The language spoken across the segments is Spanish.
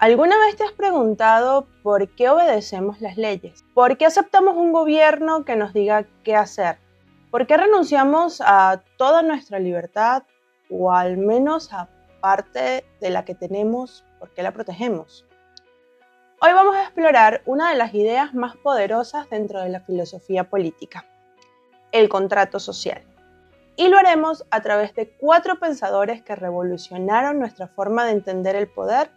¿Alguna vez te has preguntado por qué obedecemos las leyes? ¿Por qué aceptamos un gobierno que nos diga qué hacer? ¿Por qué renunciamos a toda nuestra libertad o al menos a parte de la que tenemos? ¿Por qué la protegemos? Hoy vamos a explorar una de las ideas más poderosas dentro de la filosofía política, el contrato social. Y lo haremos a través de 4 pensadores que revolucionaron nuestra forma de entender el poder,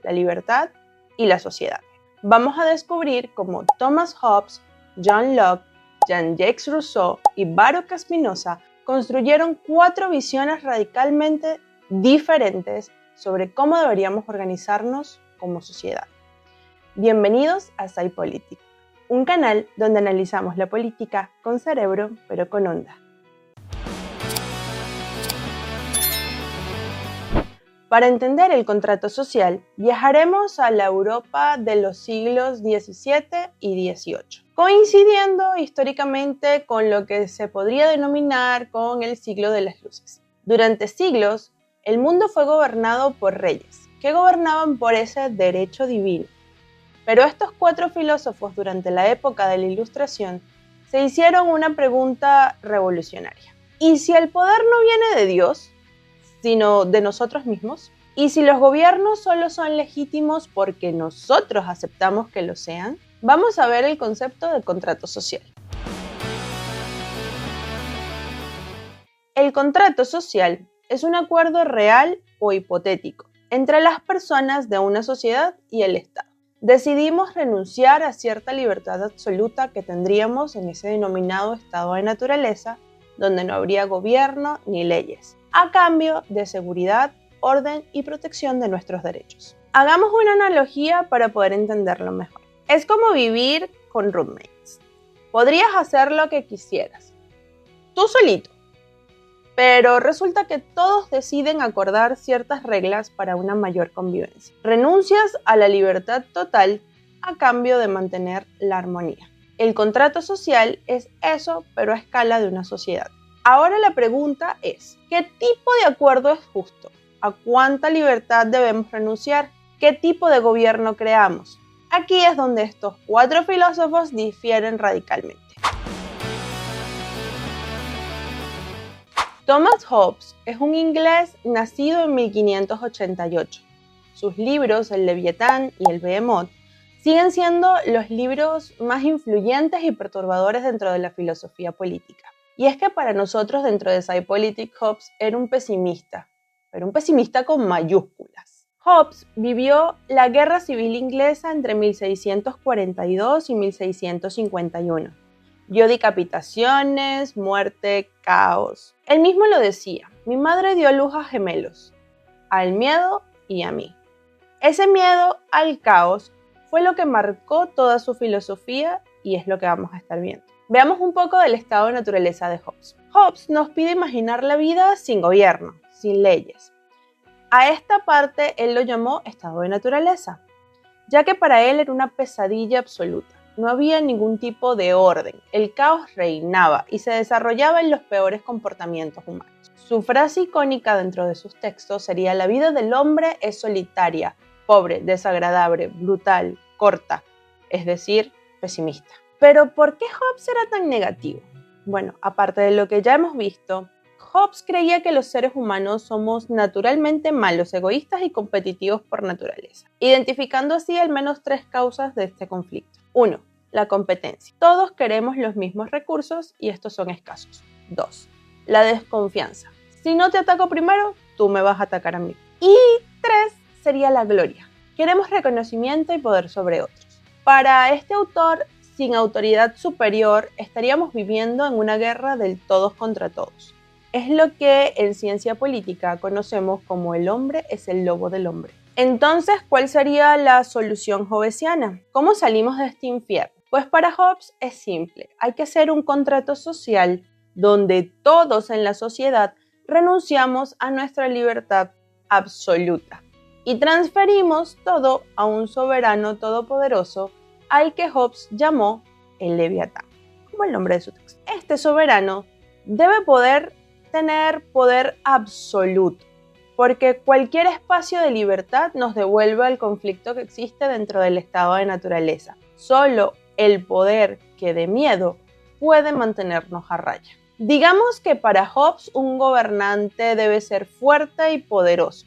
la libertad y la sociedad. Vamos a descubrir cómo Thomas Hobbes, John Locke, Jean-Jacques Rousseau y Baruch Spinoza construyeron 4 visiones radicalmente diferentes sobre cómo deberíamos organizarnos como sociedad. Bienvenidos a SciPolítica, un canal donde analizamos la política con cerebro pero con onda. Para entender el contrato social, viajaremos a la Europa de los siglos XVII y XVIII, coincidiendo históricamente con lo que se podría denominar con el siglo de las luces. Durante siglos, el mundo fue gobernado por reyes, que gobernaban por ese derecho divino. Pero estos 4 filósofos durante la época de la Ilustración se hicieron una pregunta revolucionaria. ¿Y si el poder no viene de Dios, sino de nosotros mismos? ¿Y si los gobiernos solo son legítimos porque nosotros aceptamos que lo sean? Vamos a ver el concepto de contrato social. El contrato social es un acuerdo real o hipotético entre las personas de una sociedad y el Estado. Decidimos renunciar a cierta libertad absoluta que tendríamos en ese denominado estado de naturaleza, donde no habría gobierno ni leyes, a cambio de seguridad, orden y protección de nuestros derechos. Hagamos una analogía para poder entenderlo mejor. Es como vivir con roommates. Podrías hacer lo que quisieras, tú solito, pero resulta que todos deciden acordar ciertas reglas para una mayor convivencia. Renuncias a la libertad total a cambio de mantener la armonía. El contrato social es eso, pero a escala de una sociedad. Ahora la pregunta es, ¿qué tipo de acuerdo es justo? ¿A cuánta libertad debemos renunciar? ¿Qué tipo de gobierno creamos? Aquí es donde estos 4 filósofos difieren radicalmente. Thomas Hobbes es un inglés nacido en 1588. Sus libros, El Leviatán y El Behemoth, siguen siendo los libros más influyentes y perturbadores dentro de la filosofía política. Y es que para nosotros dentro de SciPolítica, Hobbes era un pesimista, pero un pesimista con mayúsculas. Hobbes vivió la Guerra Civil Inglesa entre 1642 y 1651. Vio decapitaciones, muerte, caos. Él mismo lo decía, mi madre dio luz a gemelos, al miedo y a mí. Ese miedo al caos fue lo que marcó toda su filosofía y es lo que vamos a estar viendo. Veamos un poco del estado de naturaleza de Hobbes. Hobbes nos pide imaginar la vida sin gobierno, sin leyes. A esta parte él lo llamó estado de naturaleza, ya que para él era una pesadilla absoluta. No había ningún tipo de orden, el caos reinaba y se desarrollaba en los peores comportamientos humanos. Su frase icónica dentro de sus textos sería: la vida del hombre es solitaria, pobre, desagradable, brutal, corta, es decir, pesimista. Pero ¿por qué Hobbes era tan negativo? Bueno, aparte de lo que ya hemos visto, Hobbes creía que los seres humanos somos naturalmente malos, egoístas y competitivos por naturaleza, identificando así al menos 3 causas de este conflicto. 1. La competencia. Todos queremos los mismos recursos y estos son escasos. 2. La desconfianza. Si no te ataco primero, tú me vas a atacar a mí. Y 3 sería la gloria. Queremos reconocimiento y poder sobre otros. Para este autor, sin autoridad superior, estaríamos viviendo en una guerra del todos contra todos. Es lo que en ciencia política conocemos como el hombre es el lobo del hombre. Entonces, ¿cuál sería la solución hobbesiana? ¿Cómo salimos de este infierno? Pues para Hobbes es simple, hay que hacer un contrato social donde todos en la sociedad renunciamos a nuestra libertad absoluta y transferimos todo a un soberano todopoderoso al que Hobbes llamó el Leviatán, como el nombre de su texto. Este soberano debe tener poder absoluto, porque cualquier espacio de libertad nos devuelve al conflicto que existe dentro del estado de naturaleza. Solo el poder que dé miedo puede mantenernos a raya. Digamos que para Hobbes un gobernante debe ser fuerte y poderoso,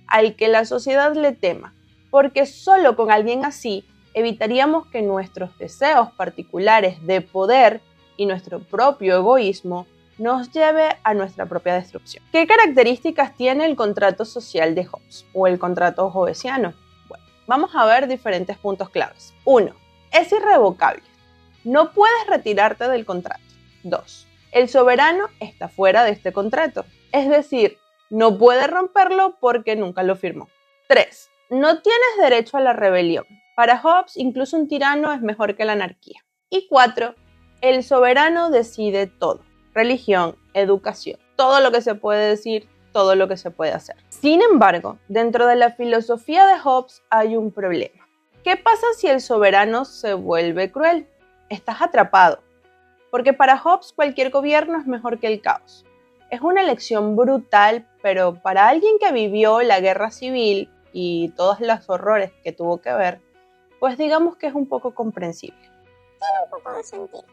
al que la sociedad le tema, porque solo con alguien así evitaríamos que nuestros deseos particulares de poder y nuestro propio egoísmo nos lleve a nuestra propia destrucción. ¿Qué características tiene el contrato social de Hobbes o el contrato hobbesiano? Bueno, vamos a ver diferentes puntos claves. 1. Es irrevocable. No puedes retirarte del contrato. 2. El soberano está fuera de este contrato, es decir, no puede romperlo porque nunca lo firmó. 3. No tienes derecho a la rebelión. Para Hobbes, incluso un tirano es mejor que la anarquía. Y 4. El soberano decide todo. Religión, educación, todo lo que se puede decir, todo lo que se puede hacer. Sin embargo, dentro de la filosofía de Hobbes hay un problema. ¿Qué pasa si el soberano se vuelve cruel? Estás atrapado. Porque para Hobbes cualquier gobierno es mejor que el caos. Es una elección brutal, pero para alguien que vivió la guerra civil y todos los horrores que tuvo que ver, pues digamos que es un poco comprensible. Tiene un poco de sentido.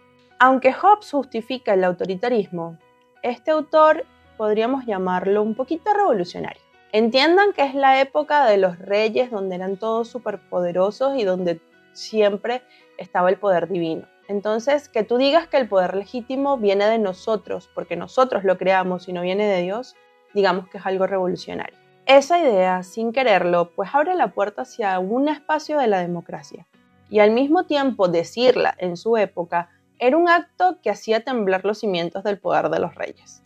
Aunque Hobbes justifica el autoritarismo, este autor podríamos llamarlo un poquito revolucionario. Entiendan que es la época de los reyes donde eran todos superpoderosos y donde siempre estaba el poder divino. Entonces, que tú digas que el poder legítimo viene de nosotros, porque nosotros lo creamos y no viene de Dios, digamos que es algo revolucionario. Esa idea, sin quererlo, pues abre la puerta hacia un espacio de la democracia. Y al mismo tiempo decirla en su época era un acto que hacía temblar los cimientos del poder de los reyes.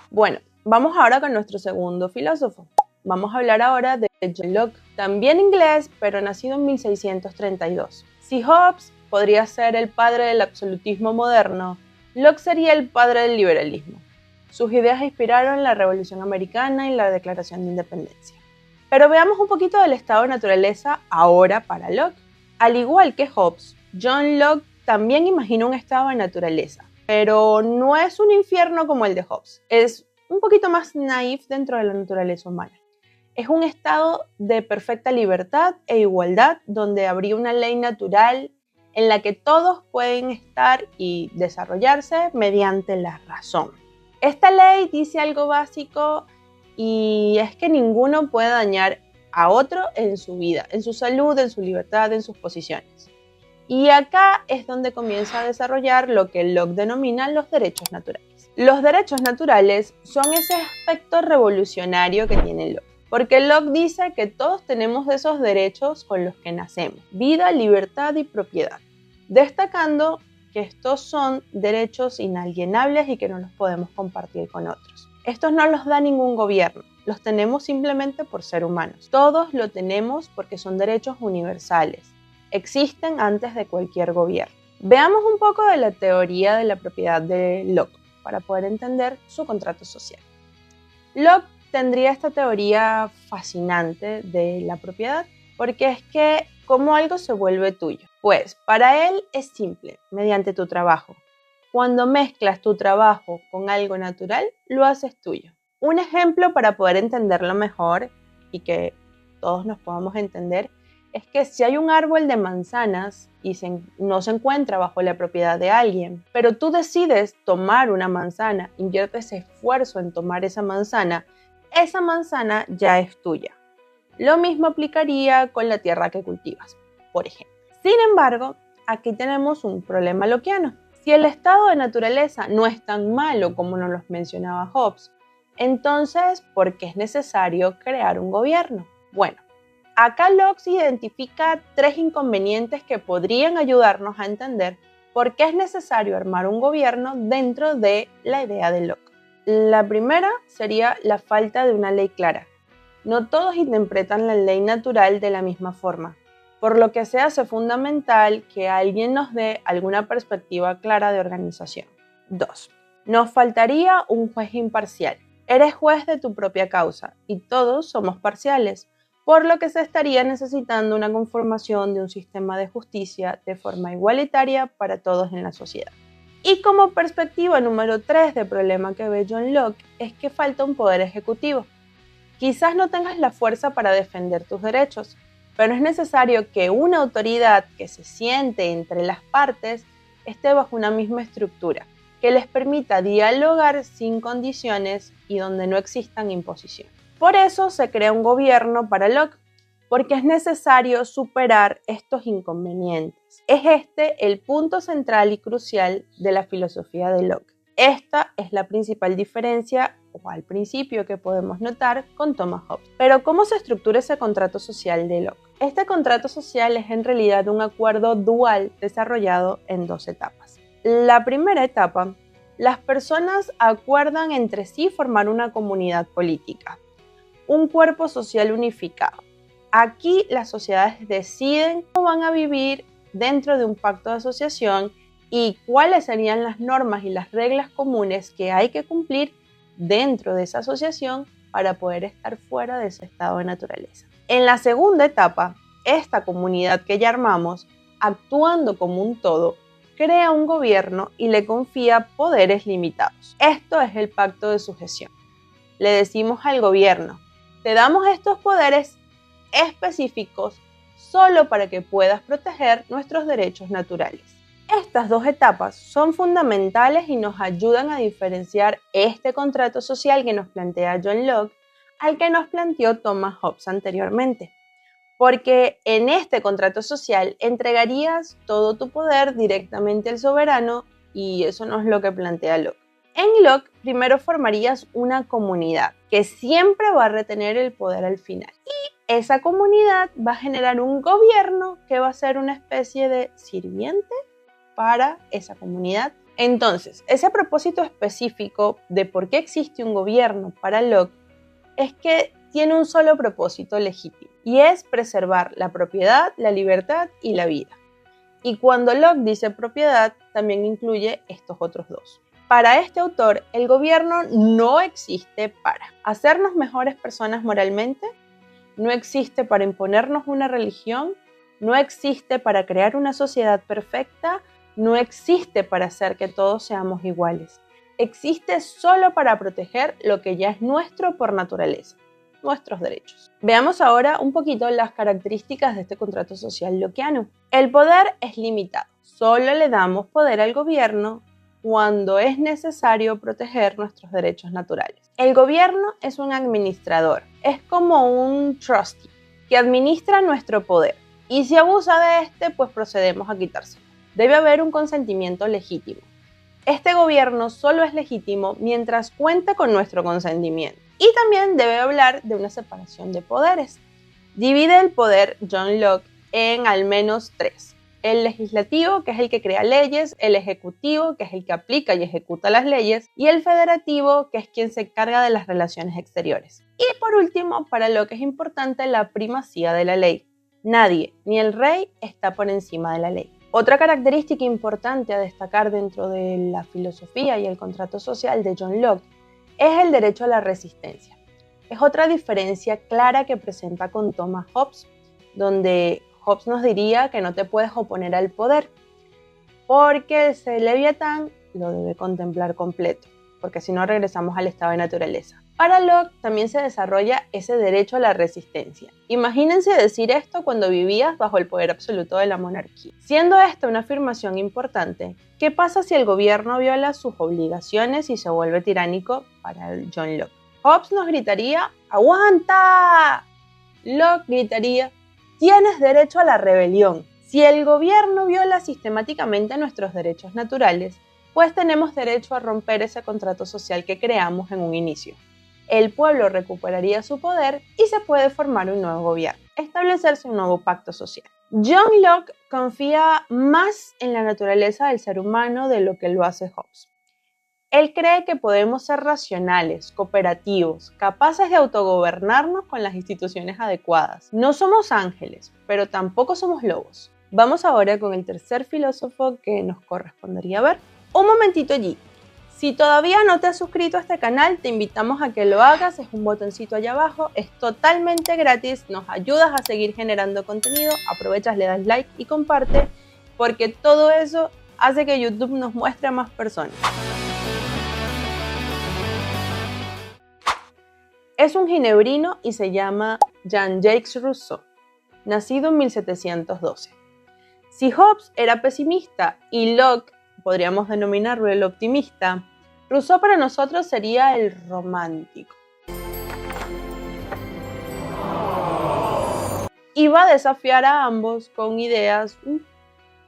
Bueno, vamos ahora con nuestro segundo filósofo. Vamos a hablar ahora de John Locke, también inglés, pero nacido en 1632. Si Hobbes podría ser el padre del absolutismo moderno, Locke sería el padre del liberalismo. Sus ideas inspiraron la Revolución Americana y la Declaración de Independencia. Pero veamos un poquito del estado de naturaleza ahora para Locke. Al igual que Hobbes, John Locke también imagina un estado de naturaleza, pero no es un infierno como el de Hobbes, es un poquito más naif dentro de la naturaleza humana. Es un estado de perfecta libertad e igualdad donde habría una ley natural en la que todos pueden estar y desarrollarse mediante la razón. Esta ley dice algo básico y es que ninguno puede dañar a otro en su vida, en su salud, en su libertad, en sus posiciones. Y acá es donde comienza a desarrollar lo que Locke denomina los derechos naturales. Los derechos naturales son ese aspecto revolucionario que tiene Locke, porque Locke dice que todos tenemos esos derechos con los que nacemos: vida, libertad y propiedad, destacando que estos son derechos inalienables y que no los podemos compartir con otros. Estos no los da ningún gobierno, los tenemos simplemente por ser humanos. Todos lo tenemos porque son derechos universales. Existen antes de cualquier gobierno. Veamos un poco de la teoría de la propiedad de Locke para poder entender su contrato social. Locke tendría esta teoría fascinante de la propiedad porque es que cómo algo se vuelve tuyo. Pues para él es simple, mediante tu trabajo. Cuando mezclas tu trabajo con algo natural, lo haces tuyo. Un ejemplo para poder entenderlo mejor y que todos nos podamos entender es que si hay un árbol de manzanas y no se encuentra bajo la propiedad de alguien, pero tú decides tomar una manzana, inviertes esfuerzo en tomar esa manzana ya es tuya. Lo mismo aplicaría con la tierra que cultivas, por ejemplo. Sin embargo, aquí tenemos un problema lockeano. Si el estado de naturaleza no es tan malo como nos lo mencionaba Hobbes, entonces, ¿por qué es necesario crear un gobierno? Bueno, acá Locke identifica 3 inconvenientes que podrían ayudarnos a entender por qué es necesario armar un gobierno dentro de la idea de Locke. La primera sería la falta de una ley clara. No todos interpretan la ley natural de la misma forma, por lo que se hace fundamental que alguien nos dé alguna perspectiva clara de organización. 2. Nos faltaría un juez imparcial. Eres juez de tu propia causa y todos somos parciales, por lo que se estaría necesitando una conformación de un sistema de justicia de forma igualitaria para todos en la sociedad. Y como perspectiva número 3 del problema que ve John Locke es que falta un poder ejecutivo. Quizás no tengas la fuerza para defender tus derechos, pero es necesario que una autoridad que se siente entre las partes esté bajo una misma estructura, que les permita dialogar sin condiciones y donde no existan imposiciones. Por eso se crea un gobierno para Locke, porque es necesario superar estos inconvenientes. Es este el punto central y crucial de la filosofía de Locke. Esta es la principal diferencia o al principio que podemos notar con Thomas Hobbes. Pero ¿cómo se estructura ese contrato social de Locke? Este contrato social es en realidad un acuerdo dual desarrollado en 2 etapas. La primera etapa, las personas acuerdan entre sí formar una comunidad política, un cuerpo social unificado. Aquí las sociedades deciden cómo van a vivir dentro de un pacto de asociación y cuáles serían las normas y las reglas comunes que hay que cumplir dentro de esa asociación para poder estar fuera de ese estado de naturaleza. En la segunda etapa, esta comunidad que ya armamos, actuando como un todo, crea un gobierno y le confía poderes limitados. Esto es el pacto de sujeción. Le decimos al gobierno, te damos estos poderes específicos solo para que puedas proteger nuestros derechos naturales. Estas 2 etapas son fundamentales y nos ayudan a diferenciar este contrato social que nos plantea John Locke al que nos planteó Thomas Hobbes anteriormente. Porque en este contrato social entregarías todo tu poder directamente al soberano y eso no es lo que plantea Locke. En Locke primero formarías una comunidad que siempre va a retener el poder al final. Y esa comunidad va a generar un gobierno que va a ser una especie de sirviente para esa comunidad. Entonces, ese propósito específico de por qué existe un gobierno para Locke es que tiene un solo propósito legítimo y es preservar la propiedad, la libertad y la vida. Y cuando Locke dice propiedad, también incluye estos otros 2. Para este autor, el gobierno no existe para hacernos mejores personas moralmente, no existe para imponernos una religión, no existe para crear una sociedad perfecta, no existe para hacer que todos seamos iguales. Existe solo para proteger lo que ya es nuestro por naturaleza, nuestros derechos. Veamos ahora un poquito las características de este contrato social lockeano. El poder es limitado. Solo le damos poder al gobierno cuando es necesario proteger nuestros derechos naturales. El gobierno es un administrador, es como un trustee que administra nuestro poder y si abusa de este, pues procedemos a quitárselo. Debe haber un consentimiento legítimo. Este gobierno solo es legítimo mientras cuenta con nuestro consentimiento. Y también debe hablar de una separación de poderes. Divide el poder John Locke en al menos 3. El legislativo, que es el que crea leyes, el ejecutivo, que es el que aplica y ejecuta las leyes, y el federativo, que es quien se encarga de las relaciones exteriores. Y por último, para Locke es importante la primacía de la ley. Nadie, ni el rey, está por encima de la ley. Otra característica importante a destacar dentro de la filosofía y el contrato social de John Locke es el derecho a la resistencia. Es otra diferencia clara que presenta con Thomas Hobbes, donde Hobbes nos diría que no te puedes oponer al poder, porque ese Leviatán lo debe contemplar completo, porque si no regresamos al estado de naturaleza. Para Locke también se desarrolla ese derecho a la resistencia. Imagínense decir esto cuando vivías bajo el poder absoluto de la monarquía. Siendo esta una afirmación importante, ¿qué pasa si el gobierno viola sus obligaciones y se vuelve tiránico para John Locke? Hobbes nos gritaría, ¡aguanta! Locke gritaría, tienes derecho a la rebelión. Si el gobierno viola sistemáticamente nuestros derechos naturales, pues tenemos derecho a romper ese contrato social que creamos en un inicio. El pueblo recuperaría su poder y se puede formar un nuevo gobierno, establecerse un nuevo pacto social. John Locke confía más en la naturaleza del ser humano de lo que lo hace Hobbes. Él cree que podemos ser racionales, cooperativos, capaces de autogobernarnos con las instituciones adecuadas. No somos ángeles, pero tampoco somos lobos. Vamos ahora con el tercer filósofo que nos correspondería ver. Un momentito allí. Si todavía no te has suscrito a este canal, te invitamos a que lo hagas, es un botoncito allá abajo, es totalmente gratis, nos ayudas a seguir generando contenido, aprovechas, le das like y comparte, porque todo eso hace que YouTube nos muestre a más personas. Es un ginebrino y se llama Jean-Jacques Rousseau, nacido en 1712. Si Hobbes era pesimista y Locke podríamos denominarlo el optimista, Rousseau para nosotros sería el romántico. Y va a desafiar a ambos con ideas un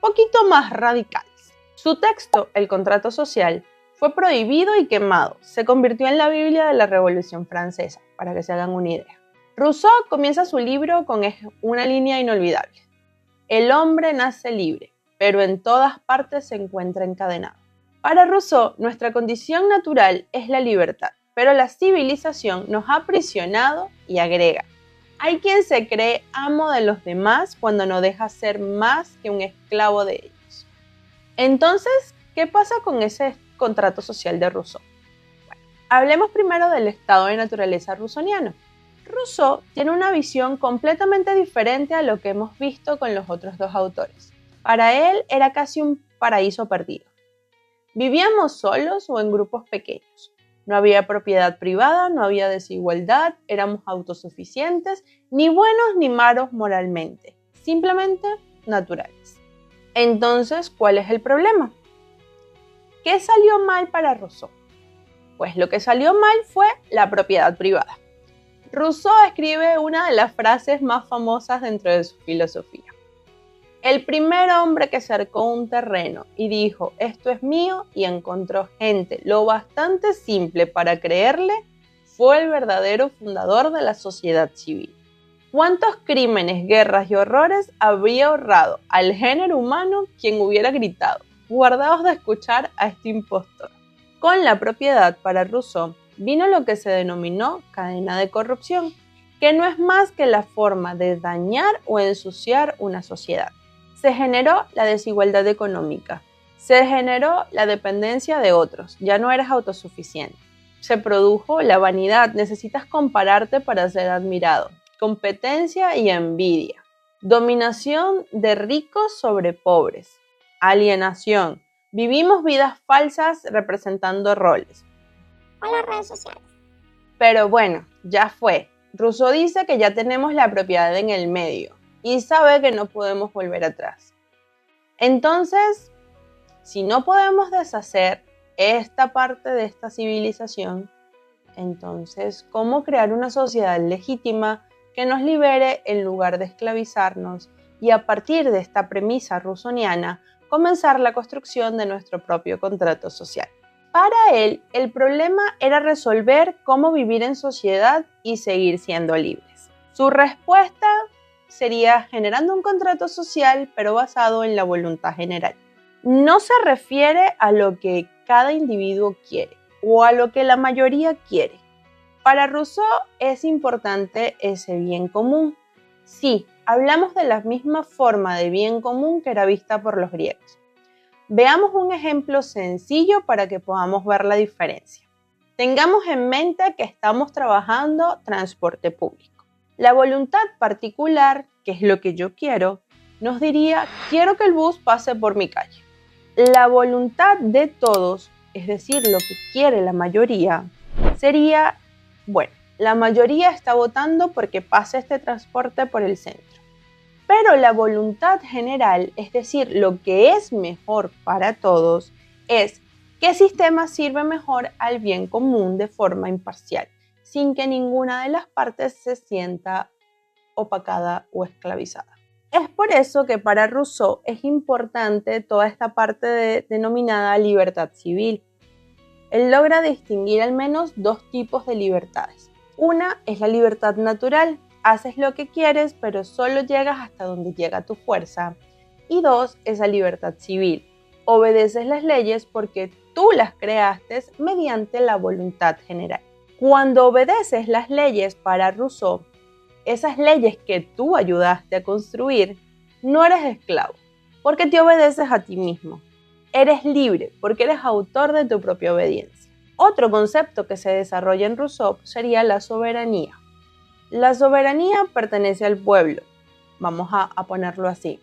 poquito más radicales. Su texto, El contrato social, fue prohibido y quemado. Se convirtió en la Biblia de la Revolución Francesa, para que se hagan una idea. Rousseau comienza su libro con una línea inolvidable. El hombre nace libre, pero en todas partes se encuentra encadenado. Para Rousseau, nuestra condición natural es la libertad, pero la civilización nos ha aprisionado y agrega. Hay quien se cree amo de los demás cuando no deja ser más que un esclavo de ellos. Entonces, ¿qué pasa con ese contrato social de Rousseau? Bueno, hablemos primero del estado de naturaleza rousseauiano. Rousseau tiene una visión completamente diferente a lo que hemos visto con los otros dos autores. Para él era casi un paraíso perdido. Vivíamos solos o en grupos pequeños. No había propiedad privada, no había desigualdad, éramos autosuficientes, ni buenos ni malos moralmente, simplemente naturales. Entonces, ¿cuál es el problema? ¿Qué salió mal para Rousseau? Pues lo que salió mal fue la propiedad privada. Rousseau escribe una de las frases más famosas dentro de su filosofía. El primer hombre que cercó un terreno y dijo, esto es mío, y encontró gente lo bastante simple para creerle, fue el verdadero fundador de la sociedad civil. ¿Cuántos crímenes, guerras y horrores habría ahorrado al género humano quien hubiera gritado, guardaos de escuchar a este impostor? Con la propiedad para Rousseau vino lo que se denominó cadena de corrupción, que no es más que la forma de dañar o ensuciar una sociedad. Se generó la desigualdad económica, se generó la dependencia de otros, ya no eres autosuficiente. Se produjo la vanidad, necesitas compararte para ser admirado, competencia y envidia, dominación de ricos sobre pobres, alienación, vivimos vidas falsas representando roles. O las redes sociales. Pero bueno, ya fue. Rousseau dice que ya tenemos la propiedad en el medio y sabe que no podemos volver atrás. Entonces, si no podemos deshacer esta parte de esta civilización, entonces, ¿cómo crear una sociedad legítima que nos libere en lugar de esclavizarnos y a partir de esta premisa rousseauiana comenzar la construcción de nuestro propio contrato social? Para él, el problema era resolver cómo vivir en sociedad y seguir siendo libres. Su respuesta sería generando un contrato social, pero basado en la voluntad general. No se refiere a lo que cada individuo quiere o a lo que la mayoría quiere. Para Rousseau es importante ese bien común. Sí, hablamos de la misma forma de bien común que era vista por los griegos. Veamos un ejemplo sencillo para que podamos ver la diferencia. Tengamos en mente que estamos trabajando transporte público. La voluntad particular, que es lo que yo quiero, nos diría, quiero que el bus pase por mi calle. La voluntad de todos, es decir, lo que quiere la mayoría, sería, bueno, la mayoría está votando porque pase este transporte por el centro. Pero la voluntad general, es decir, lo que es mejor para todos, es qué sistema sirve mejor al bien común de forma imparcial, sin que ninguna de las partes se sienta opacada o esclavizada. Es por eso que para Rousseau es importante toda esta parte denominada libertad civil. Él logra distinguir al menos dos tipos de libertades. Una es la libertad natural, haces lo que quieres, pero solo llegas hasta donde llega tu fuerza. Y dos, es la libertad civil. Obedeces las leyes porque tú las creaste mediante la voluntad general. Cuando obedeces las leyes para Rousseau, esas leyes que tú ayudaste a construir, no eres esclavo, porque te obedeces a ti mismo. Eres libre, porque eres autor de tu propia obediencia. Otro concepto que se desarrolla en Rousseau sería la soberanía. La soberanía pertenece al pueblo, vamos a ponerlo así.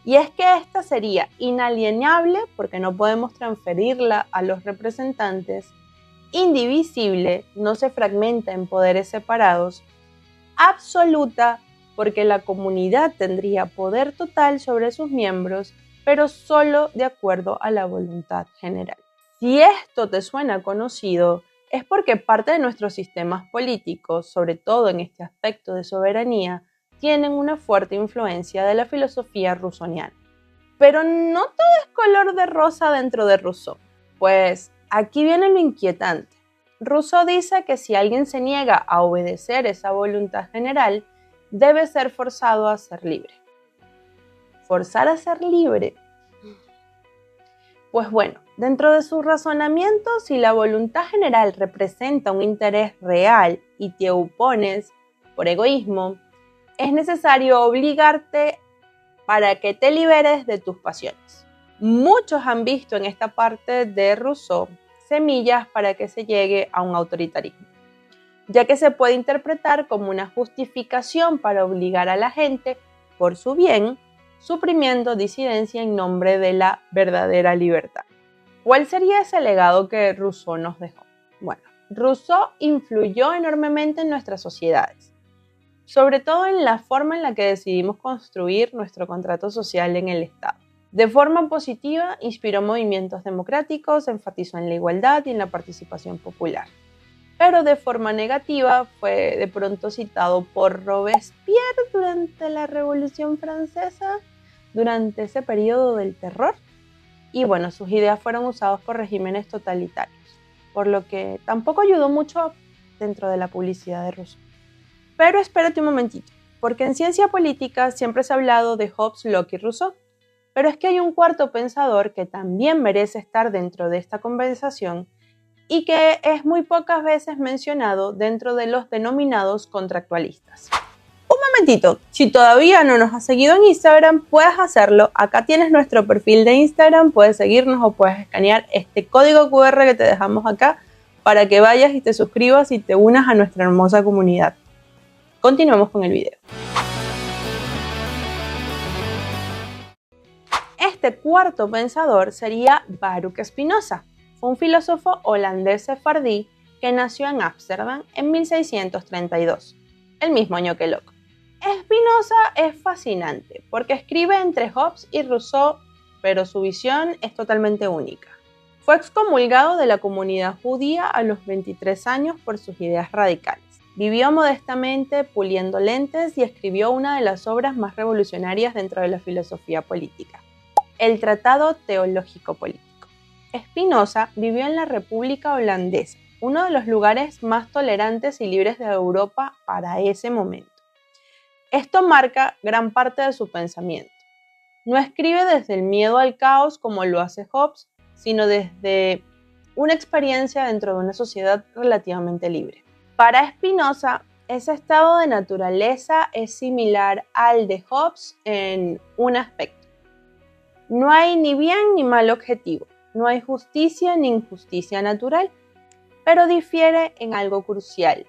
Y es que esta sería inalienable porque no podemos transferirla a los representantes, indivisible, no se fragmenta en poderes separados, absoluta porque la comunidad tendría poder total sobre sus miembros, pero solo de acuerdo a la voluntad general. Si esto te suena conocido, es porque parte de nuestros sistemas políticos, sobre todo en este aspecto de soberanía, tienen una fuerte influencia de la filosofía rusoniana. Pero no todo es color de rosa dentro de Rousseau, pues aquí viene lo inquietante. Rousseau dice que si alguien se niega a obedecer esa voluntad general, debe ser forzado a ser libre. ¿Forzar a ser libre? Pues bueno, dentro de su razonamiento, si la voluntad general representa un interés real y te opones por egoísmo, es necesario obligarte para que te liberes de tus pasiones. Muchos han visto en esta parte de Rousseau semillas para que se llegue a un autoritarismo, ya que se puede interpretar como una justificación para obligar a la gente por su bien, suprimiendo disidencia en nombre de la verdadera libertad. ¿Cuál sería ese legado que Rousseau nos dejó? Bueno, Rousseau influyó enormemente en nuestras sociedades, sobre todo en la forma en la que decidimos construir nuestro contrato social en el Estado. De forma positiva, inspiró movimientos democráticos, enfatizó en la igualdad y en la participación popular. Pero de forma negativa, fue de pronto citado por Robespierre durante la Revolución Francesa, durante ese periodo del terror. Y bueno, sus ideas fueron usadas por regímenes totalitarios, por lo que tampoco ayudó mucho dentro de la publicidad de Rousseau. Pero espérate un momentito, porque en ciencia política siempre se ha hablado de Hobbes, Locke y Rousseau, pero es que hay un cuarto pensador que también merece estar dentro de esta conversación y que es muy pocas veces mencionado dentro de los denominados contractualistas. Un momentito, si todavía no nos has seguido en Instagram, puedes hacerlo. Acá tienes nuestro perfil de Instagram, puedes seguirnos o puedes escanear este código QR que te dejamos acá para que vayas y te suscribas y te unas a nuestra hermosa comunidad. Continuemos con el video. Este cuarto pensador sería Baruch Spinoza. Fue un filósofo holandés sefardí que nació en Ámsterdam en 1632, el mismo año que Locke. Spinoza es fascinante porque escribe entre Hobbes y Rousseau, pero su visión es totalmente única. Fue excomulgado de la comunidad judía a los 23 años por sus ideas radicales. Vivió modestamente puliendo lentes y escribió una de las obras más revolucionarias dentro de la filosofía política, el Tratado Teológico Político. Spinoza vivió en la República Holandesa, uno de los lugares más tolerantes y libres de Europa para ese momento. Esto marca gran parte de su pensamiento. No escribe desde el miedo al caos como lo hace Hobbes, sino desde una experiencia dentro de una sociedad relativamente libre. Para Spinoza, ese estado de naturaleza es similar al de Hobbes en un aspecto. No hay ni bien ni mal objetivo, no hay justicia ni injusticia natural, pero difiere en algo crucial,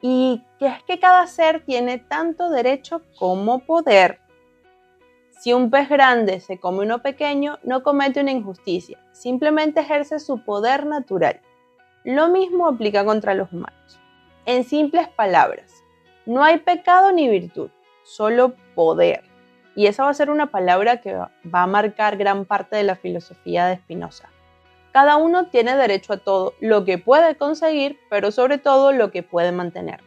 y que es que cada ser tiene tanto derecho como poder. Si un pez grande se come uno pequeño, no comete una injusticia, simplemente ejerce su poder natural. Lo mismo aplica contra los humanos. En simples palabras, no hay pecado ni virtud, solo poder. Y esa va a ser una palabra que va a marcar gran parte de la filosofía de Spinoza. Cada uno tiene derecho a todo lo que puede conseguir, pero sobre todo lo que puede mantener.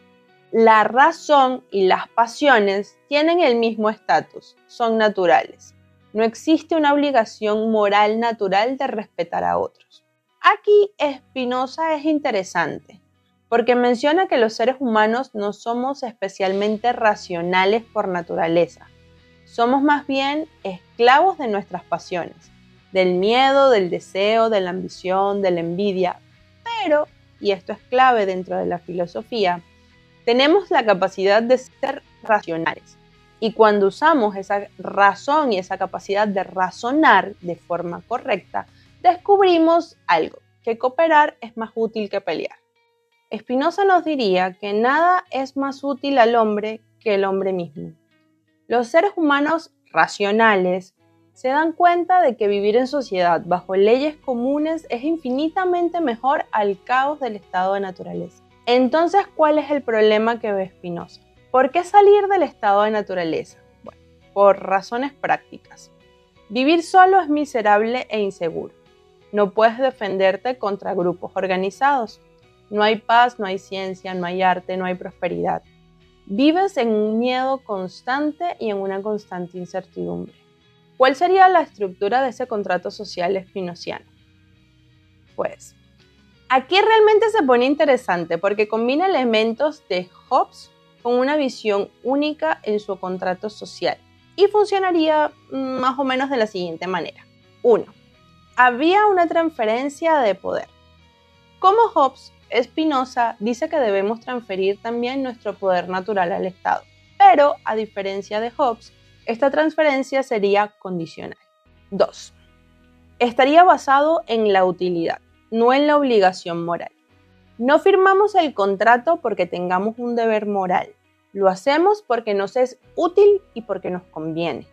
La razón y las pasiones tienen el mismo estatus, son naturales. No existe una obligación moral natural de respetar a otros. Aquí Spinoza es interesante, porque menciona que los seres humanos no somos especialmente racionales por naturaleza. Somos más bien esclavos de nuestras pasiones, del miedo, del deseo, de la ambición, de la envidia. Pero, y esto es clave dentro de la filosofía, tenemos la capacidad de ser racionales. Y cuando usamos esa razón y esa capacidad de razonar de forma correcta, descubrimos algo, que cooperar es más útil que pelear. Spinoza nos diría que nada es más útil al hombre que el hombre mismo. Los seres humanos racionales, se dan cuenta de que vivir en sociedad bajo leyes comunes es infinitamente mejor al caos del estado de naturaleza. Entonces, ¿cuál es el problema que ve Spinoza? ¿Por qué salir del estado de naturaleza? Bueno, por razones prácticas. Vivir solo es miserable e inseguro. No puedes defenderte contra grupos organizados. No hay paz, no hay ciencia, no hay arte, no hay prosperidad. Vives en un miedo constante y en una constante incertidumbre. ¿Cuál sería la estructura de ese contrato social spinoziano? Pues, aquí realmente se pone interesante porque combina elementos de Hobbes con una visión única en su contrato social y funcionaría más o menos de la siguiente manera. 1. Había una transferencia de poder. Como Hobbes, Spinoza dice que debemos transferir también nuestro poder natural al Estado, pero a diferencia de Hobbes, esta transferencia sería condicional. 2. Estaría basado en la utilidad, no en la obligación moral. No firmamos el contrato porque tengamos un deber moral, lo hacemos porque nos es útil y porque nos conviene.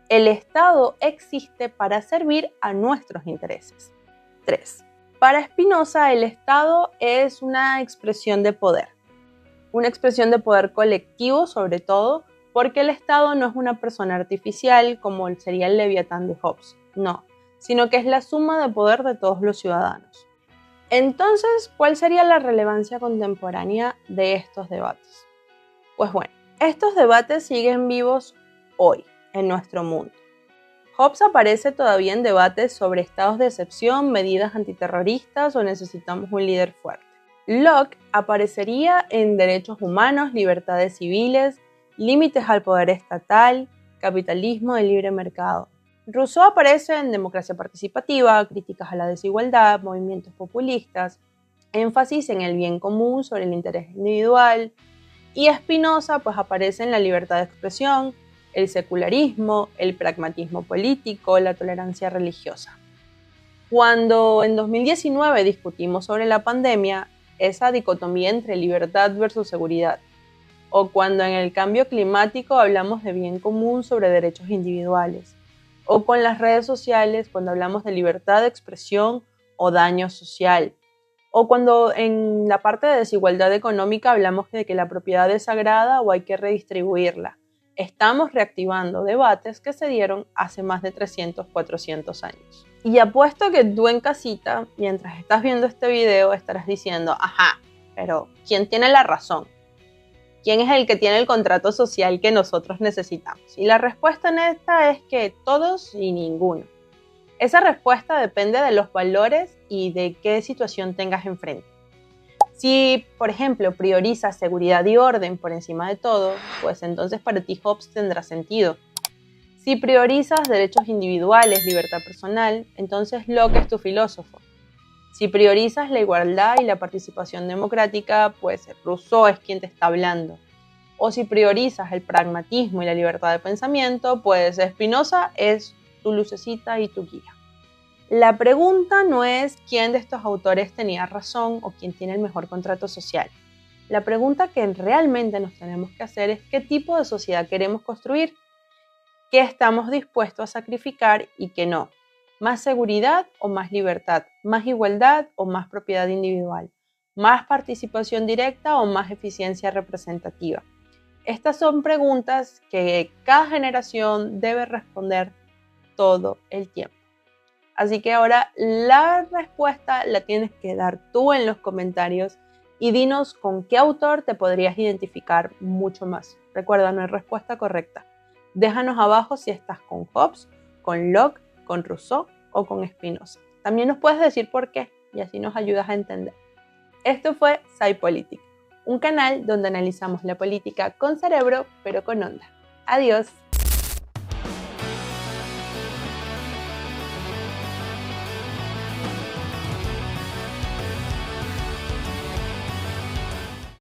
El Estado existe para servir a nuestros intereses. 3. Para Spinoza, el Estado es una expresión de poder colectivo sobre todo, porque el Estado no es una persona artificial como sería el Leviatán de Hobbes, no, sino que es la suma de poder de todos los ciudadanos. Entonces, ¿cuál sería la relevancia contemporánea de estos debates? Pues bueno, estos debates siguen vivos hoy en nuestro mundo. Hobbes aparece todavía en debates sobre estados de excepción, medidas antiterroristas o necesitamos un líder fuerte. Locke aparecería en derechos humanos, libertades civiles, límites al poder estatal, capitalismo de libre mercado. Rousseau aparece en democracia participativa, críticas a la desigualdad, movimientos populistas, énfasis en el bien común sobre el interés individual. Y Spinoza pues aparece en la libertad de expresión, el secularismo, el pragmatismo político, la tolerancia religiosa. Cuando en 2019 discutimos sobre la pandemia, esa dicotomía entre libertad versus seguridad, o cuando en el cambio climático hablamos de bien común sobre derechos individuales, o con las redes sociales cuando hablamos de libertad de expresión o daño social, o cuando en la parte de desigualdad económica hablamos de que la propiedad es sagrada o hay que redistribuirla. Estamos reactivando debates que se dieron hace más de 300, 400 años. Y apuesto que tú en casita, mientras estás viendo este video, estarás diciendo, ajá, pero ¿quién tiene la razón? ¿Quién es el que tiene el contrato social que nosotros necesitamos? Y la respuesta en esta es que todos y ninguno. Esa respuesta depende de los valores y de qué situación tengas enfrente. Si, por ejemplo, priorizas seguridad y orden por encima de todo, pues entonces para ti Hobbes tendrá sentido. Si priorizas derechos individuales, libertad personal, entonces Locke es tu filósofo. Si priorizas la igualdad y la participación democrática, pues Rousseau es quien te está hablando. O si priorizas el pragmatismo y la libertad de pensamiento, pues Spinoza es tu lucecita y tu guía. La pregunta no es quién de estos autores tenía razón o quién tiene el mejor contrato social. La pregunta que realmente nos tenemos que hacer es qué tipo de sociedad queremos construir, qué estamos dispuestos a sacrificar y qué no. Más seguridad o más libertad, más igualdad o más propiedad individual, más participación directa o más eficiencia representativa. Estas son preguntas que cada generación debe responder todo el tiempo. Así que ahora la respuesta la tienes que dar tú en los comentarios y dinos con qué autor te podrías identificar mucho más. Recuerda, no hay respuesta correcta. Déjanos abajo si estás con Hobbes, con Locke, con Rousseau o con Spinoza. También nos puedes decir por qué y así nos ayudas a entender. Esto fue SciPolitic, un canal donde analizamos la política con cerebro pero con onda. Adiós.